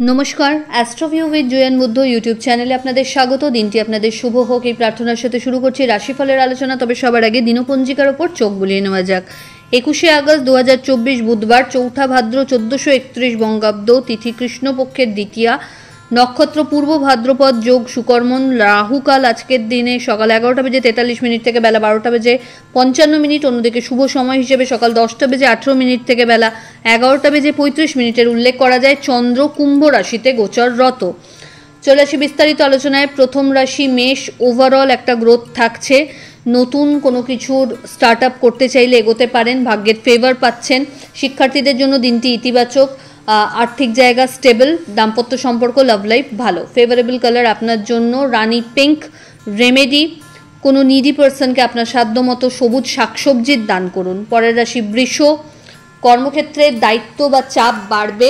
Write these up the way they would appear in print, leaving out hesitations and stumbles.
নমস্কার, অ্যাস্ট্রোভিউ with join Buddha YouTube চ্যানেলে আপনাদের স্বাগত। দিনটি আপনাদের শুভ হোক এই প্রার্থনার সাথে শুরু করছি রাশিফলের আলোচনা। তবে সবার আগে দিনপঞ্জিকার ওপর চোখ বুলিয়ে নেওয়া যাক। 21শে আগস্ট 2024 বুধবার, চৌঠা ভাদ্র 1431 বঙ্গাব্দ, তিথি কৃষ্ণপক্ষের দ্বিতীয়া, নক্ষত্র পূর্ব ভাদ্রপদ, যোগ সুকর্মণ, রাহুকাল আজকের দিনে সকাল 11:43 থেকে বেলা 12:55। অন্যদিকে শুভ সময় হিসেবে সকাল 10:18 থেকে বেলা 11:35 উল্লেখ করা যায়। চন্দ্র কুম্ভ রাশিতে গোচররত। চলে আসি বিস্তারিত আলোচনায়। প্রথম রাশি মেষ। ওভারঅল একটা গ্রোথ থাকছে। নতুন কোনো কিছুর স্টার্ট আপ করতে চাইলে এগোতে পারেন, ভাগ্যের ফেভার পাচ্ছেন। শিক্ষার্থীদের জন্য দিনটি ইতিবাচক। আর্থিক জায়গা স্টেবল, দাম্পত্য সম্পর্ক লাভ লাইফ ভালো। ফেভারেবল কালার আপনার জন্য রানি পিঙ্ক। রেমেডি, কোনো নিডি পার্সনকে আপনার সাধ্যমতো সবুজ শাকসবজির দান করুন। পরের রাশি বৃষ। কর্মক্ষেত্রে দায়িত্ব বা চাপ বাড়বে,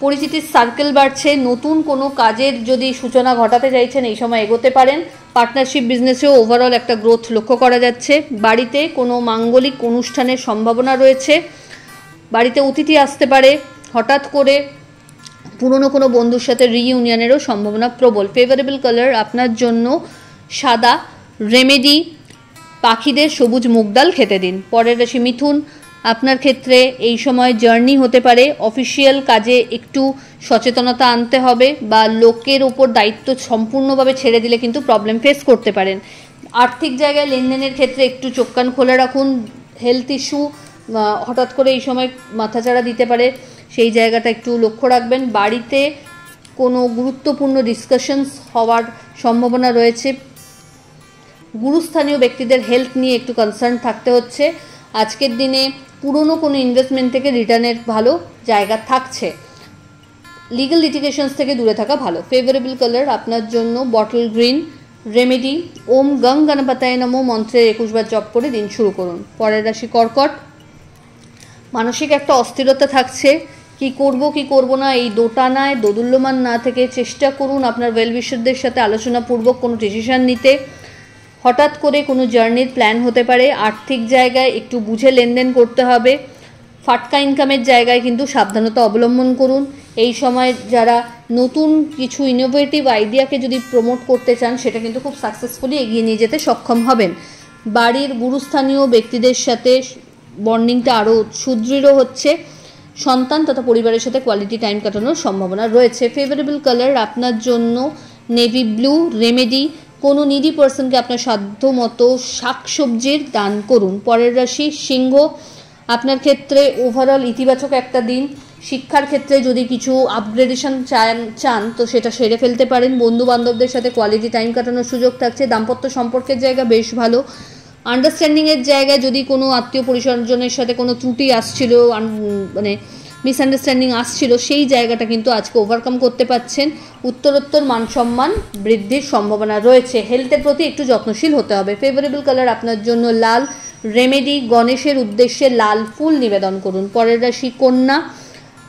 পরিচিতির সার্কেল বাড়ছে। নতুন কোনো কাজের যদি সূচনা ঘটাতে চাইছেন এই সময় এগোতে পারেন। পার্টনারশিপ বিজনেসেও ওভারঅল একটা গ্রোথ লক্ষ্য করা যাচ্ছে। বাড়িতে কোনো মাঙ্গলিক অনুষ্ঠানের সম্ভাবনা রয়েছে। বাড়িতে অতিথি আসতে পারে। হঠাৎ করে পুরনো কোনো বন্ধুর সাথে রিইউনিয়নেরও সম্ভাবনা প্রবল। ফেভারেবল কালার আপনার জন্য সাদা। রেমেডি, পাখিদের সবুজ মুগ ডাল খেতে দিন। পরের রাশি মিথুন। আপনার ক্ষেত্রে এই সময় জার্নি হতে পারে। অফিসিয়াল কাজে একটু সচেতনতা আনতে হবে, বা লোকের ওপর দায়িত্ব সম্পূর্ণভাবে ছেড়ে দিলে কিন্তু প্রবলেম ফেস করতে পারেন। আর্থিক জায়গায় লেনদেনের ক্ষেত্রে একটু চোখ কান খোলা রাখুন। হেলথ ইস্যু হঠাৎ করে এই সময় মাথাচাড়া দিতে পারে, সেই জায়গাটা একটু লক্ষ্য রাখবেন। বাড়িতে কোনো গুরুত্বপূর্ণ ডিসকাশনস হওয়ার সম্ভাবনা রয়েছে। গুরুস্থানীয় ব্যক্তিদের হেলথ নিয়ে একটু কনসার্ন থাকতে হচ্ছে। আজকের দিনে পুরনো কোনো ইনভেস্টমেন্ট থেকে রিটার্নের ভালো জায়গা থাকছে। লিগ্যাল লিটিগেশনস থেকে দূরে থাকা ভালো। ফেভারেবল কালার আপনার জন্য বটল গ্রিন। রেমেডি, ওম গং গণপতায় নমো মন্ত্রের 21 বার জপ করে দিন শুরু করুন। পরের রাশি কর্কট। মানসিক একটা অস্থিরতা থাকছে। কি করব না এই দোটানায় দোদুল্যমান না থেকে চেষ্টা করুন আপনার ওয়েলউইশারদের সাথে আলোচনাপূর্বক কোনো ডিসিশন নিতে। হঠাৎ করে কোনো জার্নির প্ল্যান হতে পারে। আর্থিক জায়গায় একটু বুঝে লেনদেন করতে হবে। ফাটকা ইনকামের জায়গায় কিন্তু সাবধানতা অবলম্বন করুন। এই সময় যারা নতুন কিছু ইনোভেটিভ আইডিয়াকে যদি প্রমোট করতে চান, সেটা কিন্তু খুব সাকসেসফুলি এগিয়ে নিয়ে যেতে সক্ষম হবেন। বাড়ির গুরুস্থানীয় ব্যক্তিদের সাথে বন্ডিংটা আরও সুদৃঢ় হচ্ছে। সন্তান তথা পরিবারের সাথে কোয়ালিটি টাইম কাটানোর সম্ভাবনা রয়েছে। ফেভারেবল কালার আপনার জন্য নেভি ব্লু। রেমেডি, কোনো নিডি পার্সনকে আপনার সাধ্য মতো শাকসবজির দান করুন। পরের রাশি সিংহ। আপনার ক্ষেত্রে ওভারঅল ইতিবাচক একটা দিন। শিক্ষার ক্ষেত্রে যদি কিছু আপগ্রেডেশন চান তো সেটা সেরে ফেলতে পারেন। বন্ধু বান্ধবদের সাথে কোয়ালিটি টাইম কাটানোর সুযোগ থাকছে। দাম্পত্য সম্পর্কের জায়গা বেশ ভালো। আন্ডারস্ট্যান্ডিংয়ের জায়গায় যদি কোনো আত্মীয় পরিজনের সাথে কোনো ত্রুটি আসছিল, মানে মিসআন্ডারস্ট্যান্ডিং আসছিল, সেই জায়গাটা কিন্তু আজকে ওভারকাম করতে পারছেন। উত্তরোত্তর মানসম্মান বৃদ্ধির সম্ভাবনা রয়েছে। হেলথের প্রতি একটু যত্নশীল হতে হবে। ফেভারেবল কালার আপনার জন্য লাল। রেমেডি, গণেশের উদ্দেশ্যে লাল ফুল নিবেদন করুন। পরের রাশি কন্যা।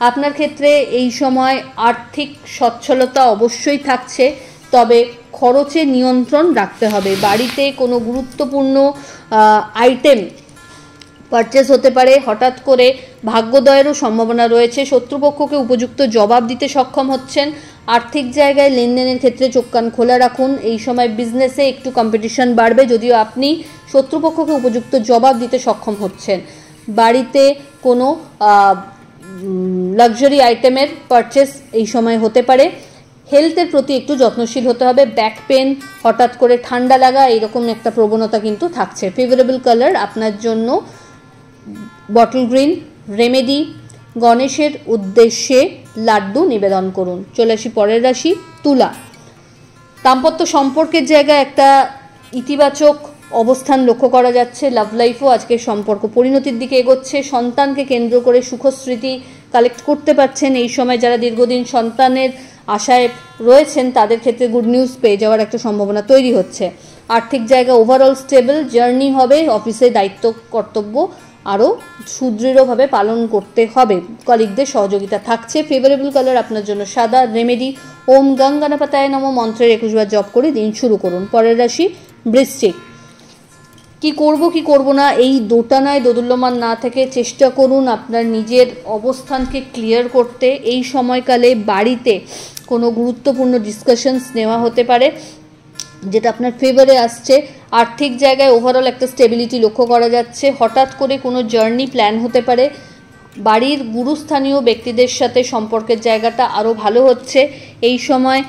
আপনার ক্ষেত্রে এই সময় আর্থিক সচ্ছলতা অবশ্যই থাকছে, তবে খরচে নিয়ন্ত্রণ রাখতে হবে। বাড়িতে কোনো গুরুত্বপূর্ণ আইটেম পারচেস হতে পারে। হঠাৎ করে ভাগ্যোদয়েরও সম্ভাবনা রয়েছে। শত্রুপক্ষকে উপযুক্ত জবাব দিতে সক্ষম হচ্ছেন। আর্থিক জায়গায় লেনদেনের ক্ষেত্রে চোখ কান খোলা রাখুন। এই সময় বিজনেসে একটু কম্পিটিশন বাড়বে, যদিও আপনি শত্রুপক্ষকে উপযুক্ত জবাব দিতে সক্ষম হচ্ছেন। বাড়িতে কোনো লাক্সারি আইটেমের পারচেস এই সময় হতে পারে। হেলথের প্রতি একটু যত্নশীল হতে হবে। ব্যাক পেন, হঠাৎ করে ঠান্ডা লাগা, এইরকম একটা প্রবণতা কিন্তু থাকছে। ফেভারেবল কালার আপনার জন্য বটল গ্রিন। রেমেডি, গণেশের উদ্দেশ্যে লাড্ডু নিবেদন করুন। চলে আসি পরের রাশি তুলা। দাম্পত্য সম্পর্কের জায়গায় একটা ইতিবাচক অবস্থান লক্ষ্য করা যাচ্ছে। লাভ লাইফও আজকের সম্পর্ক পরিণতির দিকে এগোচ্ছে। সন্তানকে কেন্দ্র করে সুখস্মৃতি কালেক্ট করতে পারছেন। এই সময় যারা দীর্ঘদিন সন্তানের আশায় রয়েছেন তাদের ক্ষেত্রে গুড নিউজ পেয়ে যাওয়ার একটা সম্ভাবনা তৈরি হচ্ছে। আর্থিক জায়গা ওভারঅল স্টেবল। জার্নি হবে। অফিসে দায়িত্ব কর্তব্য আরও সুদৃঢ়ভাবে পালন করতে হবে। কলিগদের সহযোগিতা থাকছে। ফেভারেবল কালার আপনার জন্য সাদা। রেমেডি, ওম গং গণপতায় নমো মন্ত্রের 21 বার জপ করে দিন শুরু করুন। পরের রাশি বৃশ্চিক। কি করব না এই দোটানায় দোদুল্যমান না থেকে চেষ্টা করুন আপনার নিজের অবস্থানকে ক্লিয়ার করতে। এই সময়কালে বাড়িতে কোনো গুরুত্বপূর্ণ ডিসকাশনস নেওয়া হতে পারে যেটা আপনার ফেভারে আসছে। আর্থিক জায়গায় ওভারঅল একটা স্টেবিলিটি লক্ষ্য করা যাচ্ছে। হঠাৎ করে কোনো জার্নি প্ল্যান হতে পারে। বাড়ির গুরুস্থানীয় ব্যক্তিদের সাথে সম্পর্কের জায়গাটা আরও ভালো হচ্ছে। এই সময়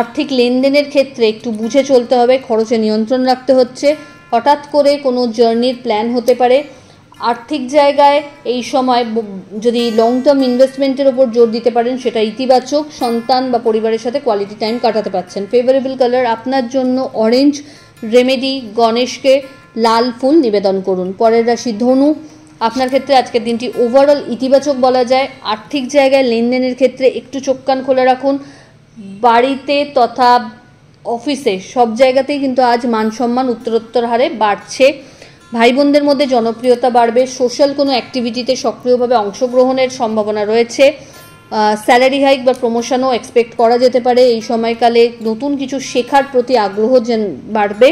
আর্থিক লেনদেনের ক্ষেত্রে একটু বুঝে চলতে হবে, খরচে নিয়ন্ত্রণ রাখতে হচ্ছে। হঠাৎ করে কোনো জার্নির প্ল্যান হতে পারে। আর্থিক জায়গায় এই সময় যদি লং টার্ম ইনভেস্টমেন্টের ওপর জোর দিতে পারেন সেটা ইতিবাচক। সন্তান বা পরিবারের সাথে কোয়ালিটি টাইম কাটাতে পারছেন। ফেভারেবল কালার আপনার জন্য অরেঞ্জ। রেমেডি, গণেশকে লাল ফুল নিবেদন করুন। পরের রাশি ধনু। আপনার ক্ষেত্রে আজকের দিনটি ওভারঅল ইতিবাচক বলা যায়। আর্থিক জায়গায় লেনদেনের ক্ষেত্রে একটু চোখ কান খোলা রাখুন। বাড়িতে তথা অফিসে সব জায়গাতেই কিন্তু আজ মান সম্মান উত্তরোত্তর হারে বাড়ছে। ভাই বোনদের মধ্যে জনপ্রিয়তা বাড়বে। সোশ্যাল কোনো অ্যাক্টিভিটিতে সক্রিয়ভাবে অংশগ্রহণের সম্ভাবনা রয়েছে। স্যালারি হাইক বা প্রমোশনও এক্সপেক্ট করা যেতে পারে। এই সময়কালে নতুন কিছু শেখার প্রতি আগ্রহ বাড়বে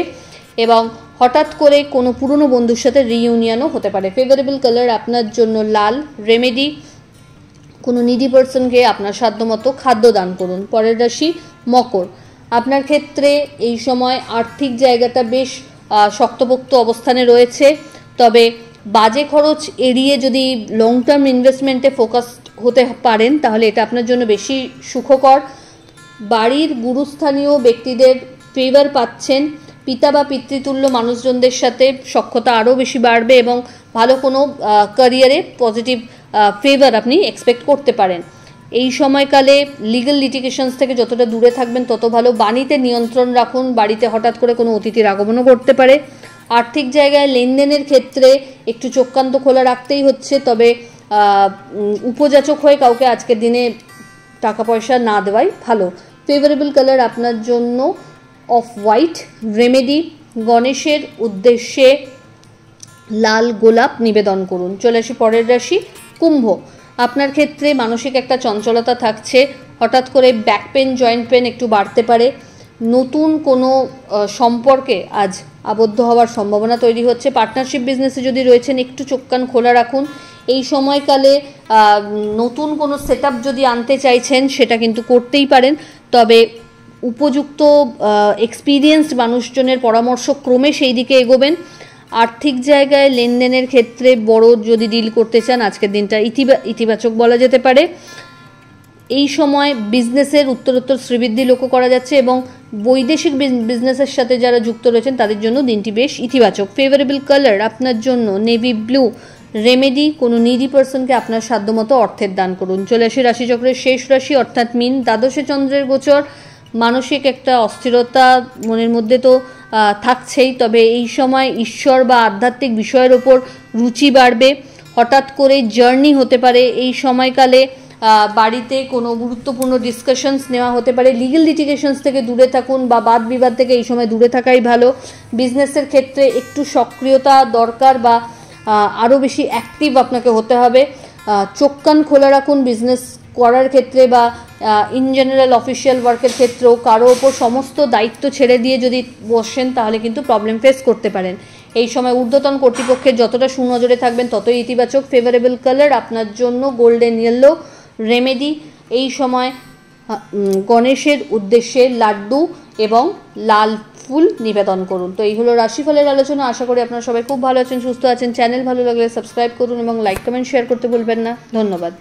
এবং হঠাৎ করে কোনো পুরনো বন্ধুর সাথে রিইউনিয়নও হতে পারে। ফেভারেবল কালার আপনার জন্য লাল। রেমেডি, কোনো নিডি পার্সনকে আপনার সাধ্যমতো খাদ্য দান করুন। পরের রাশি মকর। আপনার ক্ষেত্রে এই সময় আর্থিক জায়গাটা বেশ শক্তপোক্ত অবস্থানে রয়েছে, তবে বাজে খরচ এড়িয়ে যদি লং টার্ম ইনভেস্টমেন্টে ফোকাসড হতে পারেন তাহলে এটা আপনার জন্য বেশি সুখকর। বাড়ির গুরুস্থানীয় ব্যক্তিদের ফেভার পাচ্ছেন। পিতা বা পিতৃতুল্য মানুষজনদের সাথে সখ্যতা আরও বেশি বাড়বে এবং ভালো কোনো ক্যারিয়ারে পজিটিভ ফেভার আপনি এক্সপেক্ট করতে পারেন। এই সময়কালে লিগ্যাল লিটিগেশনস থেকে যতটা দূরে থাকবেন তত ভালো। বাণীতে নিয়ন্ত্রণ রাখুন। বাড়িতে হঠাৎ করে কোনো অতিথির আগমনও ঘটতে পারে। আর্থিক জায়গায় লেনদেনের ক্ষেত্রে একটু চোখ কান তো খোলা রাখতেই হচ্ছে, তবে উপযাচক হয়ে কাউকে আজকের দিনে টাকা পয়সা না দেওয়াই ভালো। ফেভারেবল কালার আপনার জন্য অফ হোয়াইট। রেমেডি, গণেশের উদ্দেশ্যে লাল গোলাপ নিবেদন করুন। চলে আসি পরের রাশি কুম্ভ। আপনার ক্ষেত্রে মানসিক একটা চঞ্চলতা থাকছে। হঠাৎ করে ব্যাক পেন, জয়েন্ট পেন একটু বাড়তে পারে। নতুন কোনো সম্পর্কে আজ আবদ্ধ হওয়ার সম্ভাবনা তৈরি হচ্ছে। পার্টনারশিপ বিজনেসে যদি রয়েছেন একটু চোখ কান খোলা রাখুন। এই সময়কালে নতুন কোনো সেটআপ যদি আনতে চাইছেন সেটা কিন্তু করতেই পারেন, তবে উপযুক্ত এক্সপিরিয়েন্সড মানুষজনের পরামর্শ ক্রমে সেই দিকে এগোবেন। আর্থিক জায়গায় লেনদেনের ক্ষেত্রে বড় যদি ডিল করতে চান আজকের দিনটা ইতিবাচক বলা যেতে পারে। এই সময় বিজনেসের উত্তরোত্তর শ্রীবৃদ্ধি লক্ষ্য করা যাচ্ছে এবং বৈদেশিক বিজনেসের সাথে যারা যুক্ত রয়েছেন তাদের জন্য দিনটি বেশ ইতিবাচক। ফেভারেবল কালার আপনার জন্য নেভি ব্লু। রেমেডি, কোনো নিডি পার্সনকে আপনার সাধ্যমতো অর্থের দান করুন। চলে আসি রাশিচক্রের শেষ রাশি অর্থাৎ মীন। দ্বাদশে চন্দ্রের গোচর। মানসিক একটা অস্থিরতা মনের মধ্যে তো থাকছেই, তবে এই সময় ঈশ্বর বা আধ্যাত্মিক বিষয়ের ওপর রুচি বাড়বে। হঠাৎ করে জার্নি হতে পারে। এই সময়কালে বাড়িতে কোনো গুরুত্বপূর্ণ ডিসকাশনস নেওয়া হতে পারে। লিগ্যাল লিটিগেশনস থেকে দূরে থাকুন বা বাদ বিবাদ থেকে এই সময় দূরে থাকাই ভালো। বিজনেসের ক্ষেত্রে একটু সক্রিয়তা দরকার বা আরও বেশি অ্যাক্টিভ আপনাকে হতে হবে। চোখ কান খোলা রাখুন বিজনেস করার ক্ষেত্রে বা ইন জেনারেল অফিসিয়াল ওয়ার্কের ক্ষেত্রেও কারো ওপর সমস্ত দায়িত্ব ছেড়ে দিয়ে যদি বসেন তাহলে কিন্তু প্রবলেম ফেস করতে পারেন। এই সময় ঊর্ধ্বতন কর্তৃপক্ষের যতটা সুনজরে থাকবেন ততই ইতিবাচক। ফেভারেবল কালার আপনার জন্য গোল্ডেন ইয়েলো। রেমেডি, এই সময় গণেশের উদ্দেশ্যে লাড্ডু এবং লাল ফুল নিবেদন করুন। তো এই হলো রাশিফলের আলোচনা। আশা করি আপনারা সবাই খুব ভালো আছেন, সুস্থ আছেন। চ্যানেল ভালো লাগলে সাবস্ক্রাইব করুন এবং লাইক কমেন্ট শেয়ার করতে ভুলবেন না। ধন্যবাদ।